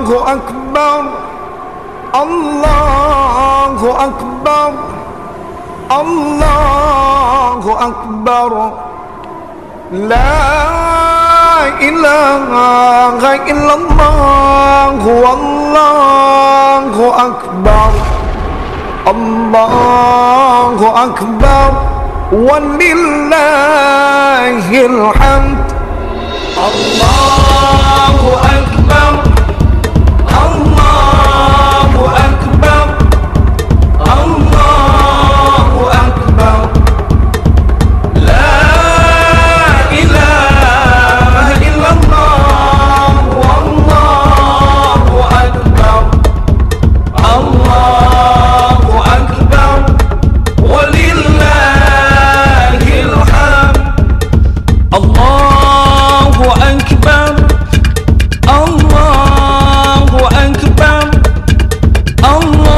أكبر الله أكبر الله أكبر لا إله إلا الله والله أكبر الله أكبر ولله الحمد الله أكبر الله أكبر الله أكبر لا إله إلا الله والله أكبر الله أكبر ولله الحمد الله أكبر الله أكبر الله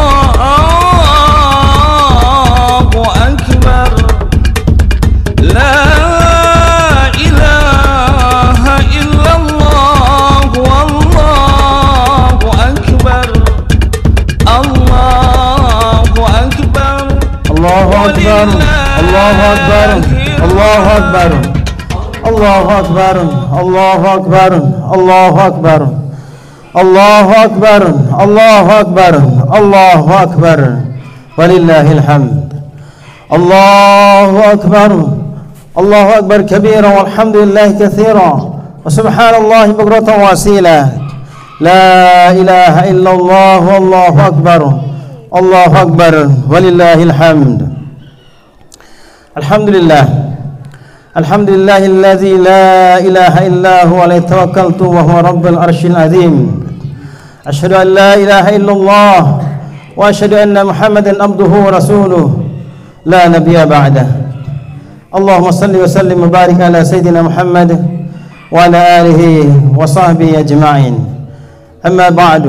أكبر لا إله إلا الله والله أكبر الله أكبر الله أكبر الله أكبر الله أكبر الله أكبر الله أكبر الله أكبر الله أكبر الله أكبر الله أكبر ولله الحمد الله أكبر الله أكبر كبيرا والحمد لله كثيرا وسبحان الله بكرة وأصيلا لا إله إلا الله والله أكبر الله أكبر ولله الحمد الحمد لله الحمد لله الذي لا إله إلا هو عليه توكلت وهو رب العرش العظيم أشهد أن لا إله إلا الله وأشهد أن محمدا عبده ورسوله لا نبي بعده اللهم صل وسلم وبارك على سيدنا محمد وعلى آله وصحبه أجمعين أما بعد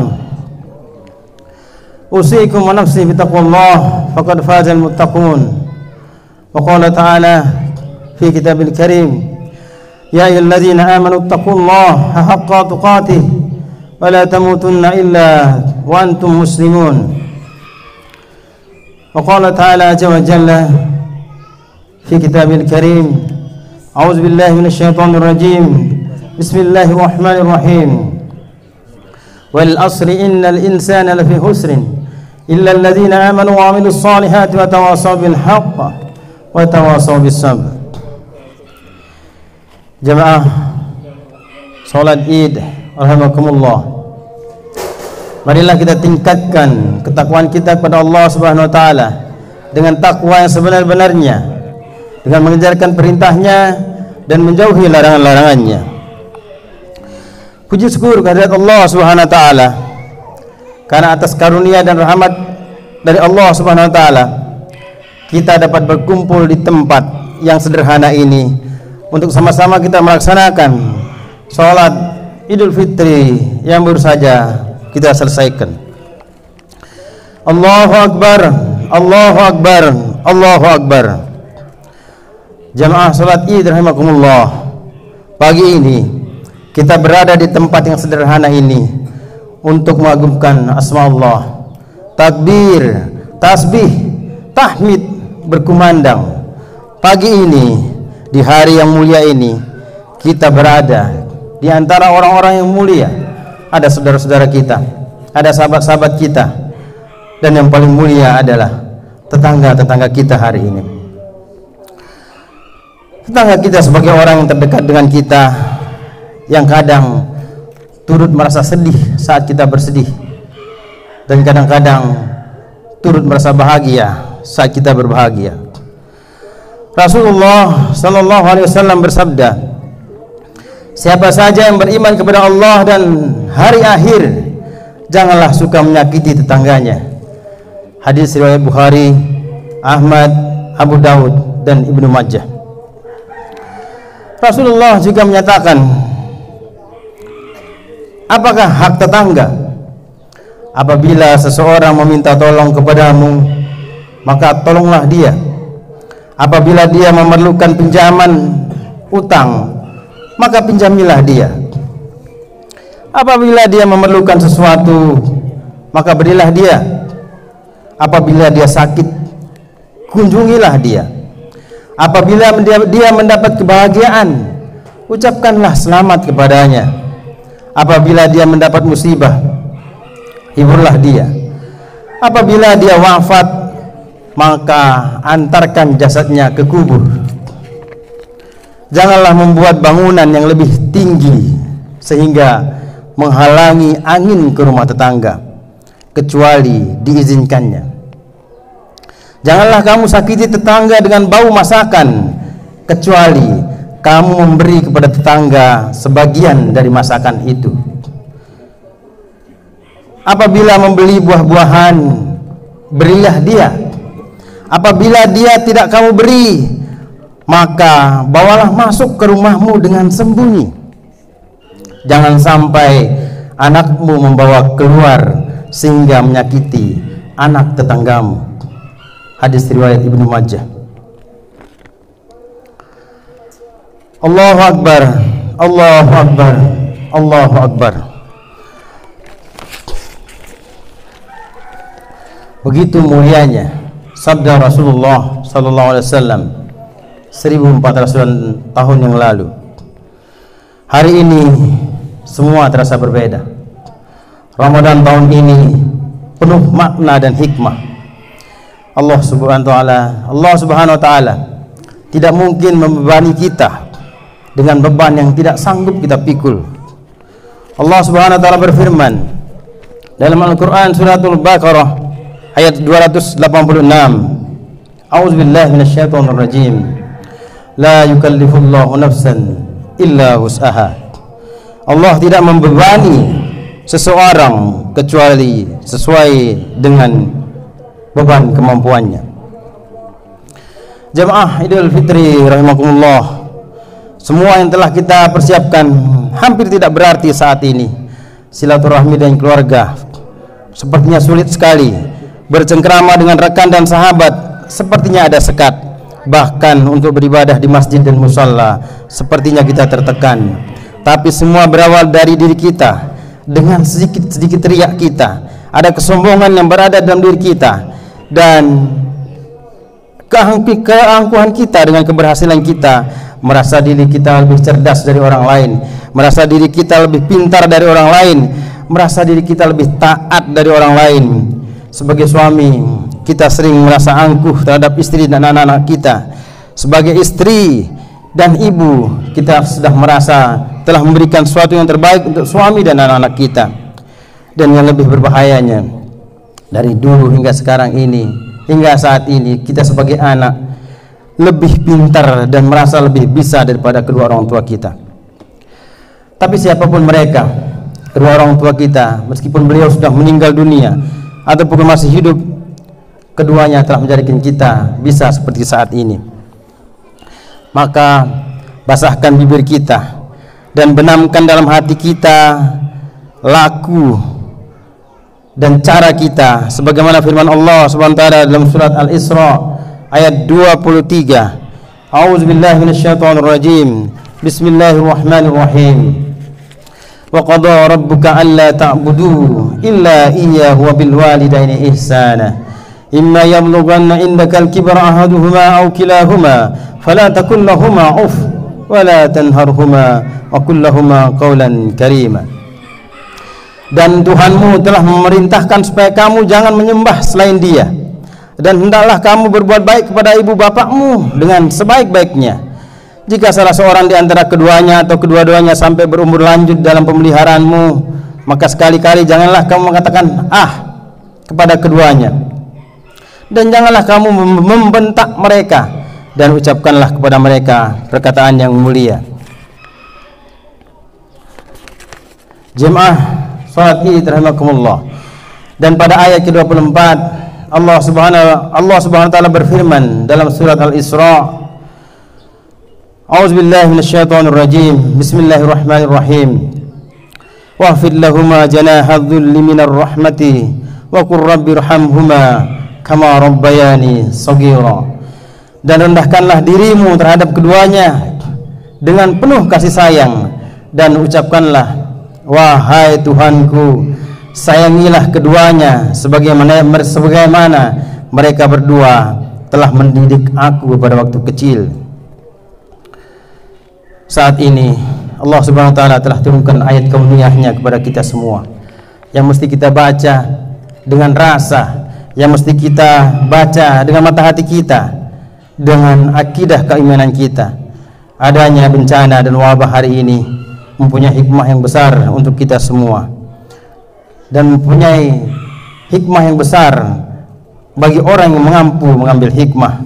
أوصيكم ونفسي بتقوى الله فقد فاز المتقون وقال تعالى في كتاب الكريم يا أيها الذين آمنوا اتقوا الله حق تقاته ولا تموتن إلا وأنتم مسلمون وقال تعالى عز وجل في كتاب الكريم أعوذ بالله من الشيطان الرجيم بسم الله الرحمن الرحيم والعصر إن الإنسان لفي خسر إلا الذين آمنوا وعملوا الصالحات وتواصوا بالحق وتواصوا بالصبر. Jamaah salat Id rahimakumullah, marilah kita tingkatkan ketakwaan kita kepada Allah Subhanahu wa taala dengan takwa yang sebenar-benarnya, dengan mengejarkan perintahnya dan menjauhi larangan-larangannya. Puji syukur kehadirat Allah Subhanahu wa taala karena atas karunia dan rahmat dari Allah Subhanahu wa taala kita dapat berkumpul di tempat yang sederhana ini untuk sama-sama kita melaksanakan sholat Idul Fitri yang baru saja kita selesaikan. Allahu Akbar, Allahu Akbar, Allahu Akbar. Jamaah sholat Id rahimakumullah, pagi ini kita berada di tempat yang sederhana ini untuk mengagungkan asma Allah. Takbir, tasbih, tahmid berkumandang. Pagi ini, di hari yang mulia ini, kita berada di antara orang-orang yang mulia. Ada saudara-saudara kita, ada sahabat-sahabat kita, dan yang paling mulia adalah tetangga-tetangga kita hari ini. Tetangga kita sebagai orang yang terdekat dengan kita, yang kadang turut merasa sedih saat kita bersedih, dan kadang-kadang turut merasa bahagia saat kita berbahagia. Rasulullah sallallahu alaihi wasallam bersabda, siapa saja yang beriman kepada Allah dan hari akhir, janganlah suka menyakiti tetangganya. Hadis riwayat Bukhari, Ahmad, Abu Daud dan Ibnu Majah. Rasulullah juga menyatakan, apakah hak tetangga? Apabila seseorang meminta tolong kepadamu, maka tolonglah dia. Apabila dia memerlukan pinjaman utang, maka pinjamilah dia. Apabila dia memerlukan sesuatu, maka berilah dia. Apabila dia sakit, kunjungilah dia. Apabila dia mendapat kebahagiaan, ucapkanlah selamat kepadanya. Apabila dia mendapat musibah, hiburlah dia. Apabila dia wafat, maka antarkan jasadnya ke kubur. Janganlah membuat bangunan yang lebih tinggi sehingga menghalangi angin ke rumah tetangga, kecuali diizinkannya. Janganlah kamu sakiti tetangga dengan bau masakan, kecuali kamu memberi kepada tetangga sebagian dari masakan itu. Apabila membeli buah-buahan, berilah dia. Apabila dia tidak kamu beri, maka bawalah masuk ke rumahmu dengan sembunyi. Jangan sampai anakmu membawa keluar sehingga menyakiti anak tetanggamu. Hadis riwayat Ibnu Majah. Allahu Akbar, Allahu Akbar, Allahu Akbar. Begitu mulianya sabda Rasulullah sallallahu alaihi wasallam 1400 tahun yang lalu. Hari ini semua terasa berbeda. Ramadan tahun ini penuh makna dan hikmah. Allah Subhanahu wa taala tidak mungkin membebani kita dengan beban yang tidak sanggup kita pikul. Allah Subhanahu wa taala berfirman dalam Al-Qur'an suratul Baqarah ayat 286. A'udzubillahi minasyaitonir rajim. La yukallifullahu nafsan illa wus'aha. Allah tidak membebani seseorang kecuali sesuai dengan beban kemampuannya. Jamaah Idul Fitri rahimakumullah, semua yang telah kita persiapkan hampir tidak berarti saat ini. Silaturahmi dan keluarga sepertinya sulit sekali. Bercengkrama dengan rekan dan sahabat sepertinya ada sekat. Bahkan untuk beribadah di masjid dan musalla sepertinya kita tertekan. Tapi semua berawal dari diri kita. Dengan sedikit-sedikit riak kita, ada kesombongan yang berada dalam diri kita, dan keangkuhan kita dengan keberhasilan kita, merasa diri kita lebih cerdas dari orang lain, merasa diri kita lebih pintar dari orang lain, merasa diri kita lebih taat dari orang lain. Sebagai suami, kita sering merasa angkuh terhadap istri dan anak-anak kita. Sebagai istri dan ibu, kita sudah merasa telah memberikan sesuatu yang terbaik untuk suami dan anak-anak kita. Dan yang lebih berbahayanya, dari dulu hingga sekarang ini, hingga saat ini, kita sebagai anak lebih pintar dan merasa lebih bisa daripada kedua orang tua kita. Tapi siapapun mereka, kedua orang tua kita, meskipun beliau sudah meninggal dunia ataupun masih hidup, keduanya telah menjadikan kita bisa seperti saat ini. Maka basahkan bibir kita dan benamkan dalam hati kita laku dan cara kita sebagaimana firman Allah Subhanahu wa taala dalam surat Al-Isra ayat 23. A'udzubillahi minasyaitonir rajim. Bismillahirrahmanirrahim. Wa qada rabbuka alla ta'budu illa iyyahu wa bil walidaini ihsana. Imma yablughanna indaka al-kibra ahaduhuma aw kilahuma fala takul lahumā uff wa la tanharhumā wa qul lahumā qawlan karīmā. Dan Tuhanmu telah memerintahkan supaya kamu jangan menyembah selain Dia, dan hendaklah kamu berbuat baik kepada ibu bapakmu dengan sebaik-baiknya. Jika salah seorang di antara keduanya atau kedua-duanya sampai berumur lanjut dalam pemeliharaanmu, maka sekali-kali janganlah kamu mengatakan kepada keduanya, dan janganlah kamu membentak mereka, dan ucapkanlah kepada mereka perkataan yang mulia. Jemaah salat Id rahimakumullah. Dan pada ayat ke-24 Allah Subhanahu wa taala berfirman dalam surat Al-Isra, A'udzubillahi minasyaitonir rajim. Bismillahirrahmanirrahim. Wahfid lahumā janāhadh-dhulli minar rahmati wa qur rabbirhamhumā kama rabbayani shaghīrā. Dan rendahkanlah dirimu terhadap keduanya dengan penuh kasih sayang, dan ucapkanlah wahai Tuhanku, sayangilah keduanya sebagaimana mereka berdua telah mendidik aku pada waktu kecil. Saat ini Allah Subhanahu wa taala telah turunkan ayat kauniyahnya kepada kita semua, yang mesti kita baca dengan rasa, yang mesti kita baca dengan mata hati kita, dengan akidah keimanan kita. Adanya bencana dan wabah hari ini mempunyai hikmah yang besar untuk kita semua, dan mempunyai hikmah yang besar bagi orang yang mampu mengambil hikmah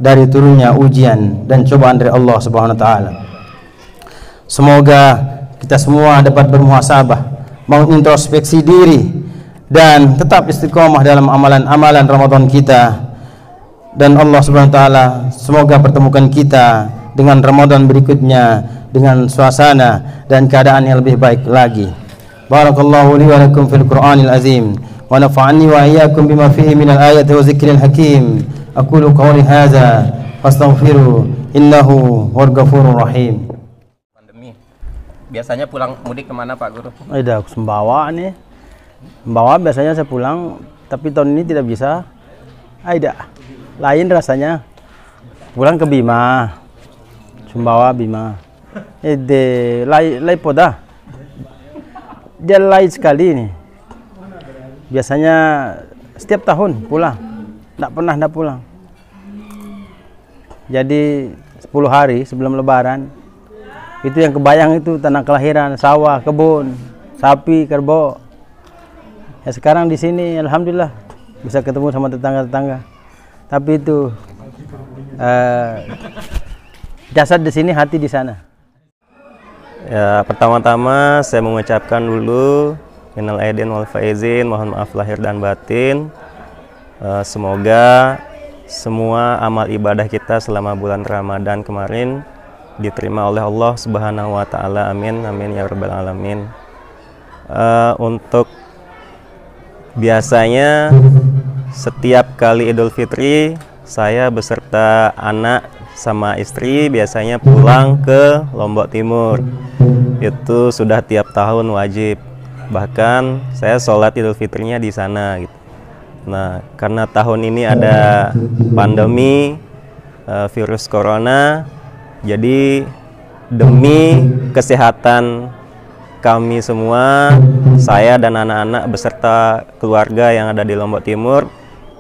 dari turunnya ujian dan cobaan dari Allah Subhanahu wa taala. Semoga kita semua dapat bermuhasabah, mengintrospeksi diri, dan tetap istiqomah dalam amalan-amalan Ramadan kita. Dan Allah Subhanahu wa taala semoga pertemukan kita dengan Ramadan berikutnya dengan suasana dan keadaan yang lebih baik lagi. Barakallahu li wa lakum fil Qur'anil azim, wa nafa'ani wa iyyakum bima fihi minal ayati wa zikril hakim. Aqulu qawli hadza fastaghfiru innahu huwal ghafurur rahim. Biasanya pulang mudik kemana Pak Guru? Ada Sumbawa nih. Sumbawa biasanya saya pulang, tapi tahun ini tidak bisa. Ada lain rasanya. Pulang ke Bima, Sumbawa Bima. Lai poda. Dia lain sekali nih. Biasanya setiap tahun pulang, tidak pernah tidak pulang. Jadi 10 hari sebelum Lebaran. Itu yang kebayang itu tanah kelahiran, sawah, kebun, sapi, kerbau. Ya sekarang di sini alhamdulillah bisa ketemu sama tetangga-tetangga. Tapi itu jasad di sini, hati di sana. Ya, pertama-tama saya mengucapkan dulu minal aidin wal faizin, mohon maaf lahir dan batin. Semoga semua amal ibadah kita selama bulan Ramadan kemarin diterima oleh Allah Subhanahu wa taala. Amin amin ya rabbal alamin. Untuk biasanya setiap kali Idul Fitri saya beserta anak sama istri biasanya pulang ke Lombok Timur. Itu sudah tiap tahun wajib. Bahkan saya sholat Idul Fitrinya di sana gitu. Nah, karena tahun ini ada pandemi virus corona, jadi demi kesehatan kami semua, saya dan anak-anak beserta keluarga yang ada di Lombok Timur,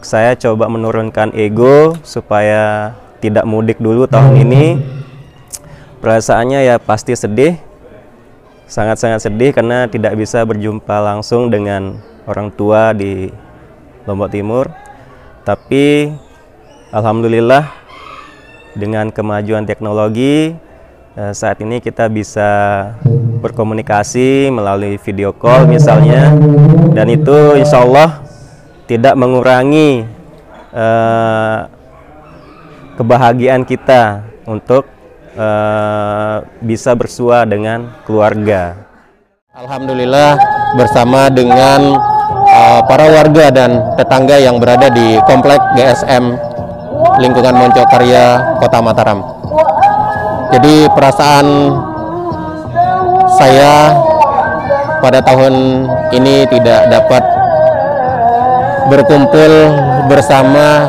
saya coba menurunkan ego supaya tidak mudik dulu tahun ini. Perasaannya ya pasti sedih, sangat-sangat sedih karena tidak bisa berjumpa langsung dengan orang tua di Lombok Timur. Tapi alhamdulillah dengan kemajuan teknologi saat ini kita bisa berkomunikasi melalui video call misalnya, dan itu insya Allah tidak mengurangi kebahagiaan kita untuk bisa bersua dengan keluarga. Alhamdulillah bersama dengan para warga dan tetangga yang berada di komplek GSM lingkungan Moncokarya Kota Mataram. Jadi perasaan saya pada tahun ini tidak dapat berkumpul bersama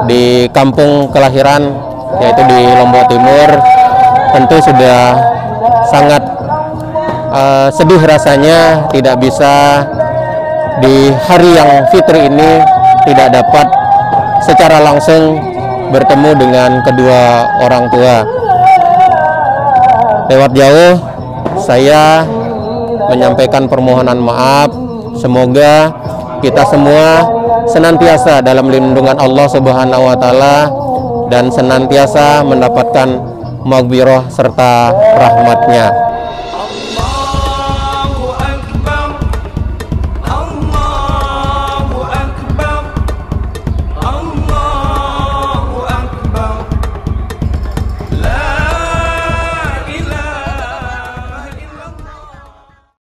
di kampung kelahiran, yaitu di Lombok Timur. Tentu sudah sangat sedih rasanya tidak bisa di hari yang fitri ini tidak dapat secara langsung bertemu dengan kedua orang tua. Lewat jauh saya menyampaikan permohonan maaf. Semoga kita semua senantiasa dalam lindungan Allah Subhanahu wa taala dan senantiasa mendapatkan maghfirah serta rahmatnya.